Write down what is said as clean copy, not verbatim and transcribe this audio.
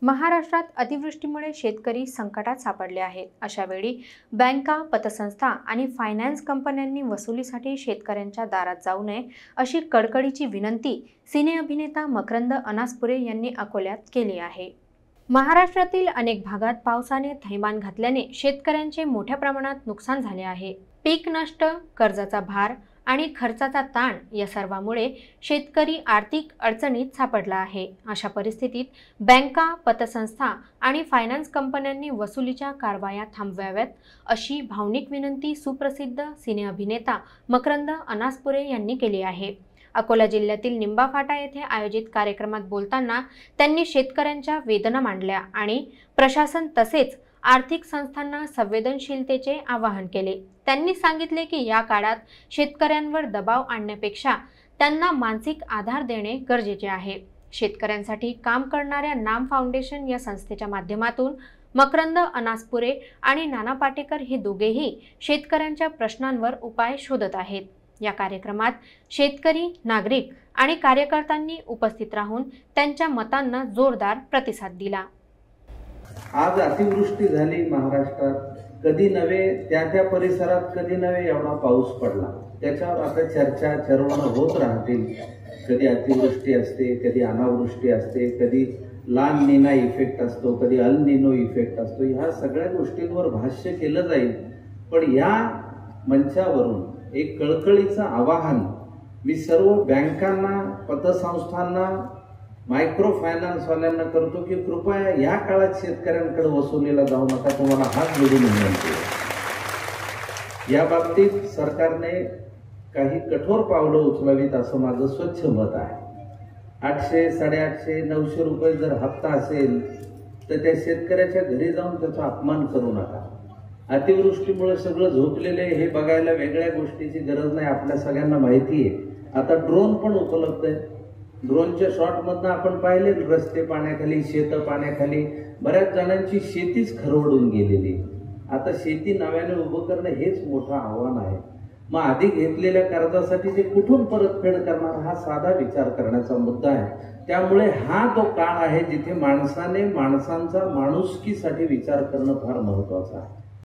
महाराष्ट्रात अतिवृष्टीमुळे शेतकरी संकटात सापडले आहेत। अशा वेळी बँका, पतसंस्था आणि फायनान्स कंपन्यांनी वसुलीसाठी शेतकऱ्यांच्या दारात जाऊ नये अशी कडकडीची विनंती सिने अभिनेता मकरंद अनासपुरे यांनी अकोल्यात केली आहे। महाराष्ट्रातील अनेक भागात पावसाने थैमान घातल्याने शेतकऱ्यांचे मोठ्या प्रमाणात नुकसान झाले आहे। पीक नष्ट, कर्जाचा भार आणि खर्चाचा ताण या सर्वांमुळे शेतकरी आर्थिक अडचणीत सापडला आहे। अशा परिस्थितीत बँका, पतसंस्था आणि फायनान्स कंपन्यांनी वसुलीच्या कारवाया थांबवाव्यात अशी भावनिक विनंती सुप्रसिद्ध सिने अभिनेता मकरंद अनासपुरे यांनी केली आहे। अकोला जिल्ह्यातील निंबाफाटा येथे आयोजित कार्यक्रमात बोलताना त्यांनी शेतकऱ्यांच्या वेदना मांडल्या आणि प्रशासन तसेच आर्थिक संस्थांना संवेदनशीलतेचे आवाहन केले। त्यांनी सांगितले की या काळात शेतकऱ्यांवर दबाव आणण्यापेक्षा त्यांना मानसिक आधार देणे गरजेचे आहे। शेतकऱ्यांसाठी काम करणाऱ्या नाम फाउंडेशन या संस्थेच्या माध्यमातून मकरंद अनासपुरे आणि नाना पाटेकर हे दोघेही शेतकऱ्यांच्या प्रश्नांवर उपाय शोधत आहेत। या कार्यक्रमात शेतकरी, नागरिक आणि कार्यकर्त्यांनी उपस्थित राहून त्यांच्या मतांना जोरदार प्रतिसाद दिला। आज अतिवृष्टी झाली महाराष्ट्रात, कधी नव्हे त्या परिसरात कधी नव्हे एवढा पाऊस पडला। त्याच्यावर आता चर्चा चर्वण होत राहतील। कधी अतिवृष्टी असते, कधी अनावृष्टी असते, कधी लाल नीना इफेक्ट असतो, कधी अल निनो इफेक्ट असतो। ह्या सगळ्या गोष्टींवर भाष्य केलं जाईल, पण या मंचावरून एक कळकळीचं आवाहन मी सर्व बँकांना, पतसंस्थांना, मायक्रो फायनान्स वाल्यांना करतो की कृपया या काळात शेतकऱ्यांकडे वसुलीला जाऊ नका, तुम्हाला हात जोडून विनंती आहे। या बाबतीत सरकारने काही कठोर पावलं उचलावीत असं माझं स्वच्छ मत आहे। 800, 850, 900 रुपये जर हप्ता असेल तर त्या शेतकऱ्याच्या घरी जाऊन त्याचा अपमान करू नका। अतिवृष्टीमुळे सगळं झोपलेले हे बघायला वेगळ्या गोष्टीची गरज नाही, आपल्या सगळ्यांना माहिती आहे। आता ड्रोन पण उपलब्ध आहे। ड्रोनच्या शॉटमधनं आपण पाहिले रस्ते पाण्याखाली, शेत पाण्याखाली, बऱ्याच जणांची शेतीच खरवडून गेलेली। आता शेती नव्याने उभं करणं हेच मोठं आव्हान आहे। मग आधी घेतलेल्या कर्जासाठी ते कुठून परतफेड करणार हा साधा विचार करण्याचा मुद्दा आहे। त्यामुळे हा तो काळ आहे जिथे माणसाने माणसांचा माणुसकीसाठी विचार करणं फार महत्वाचं आहे।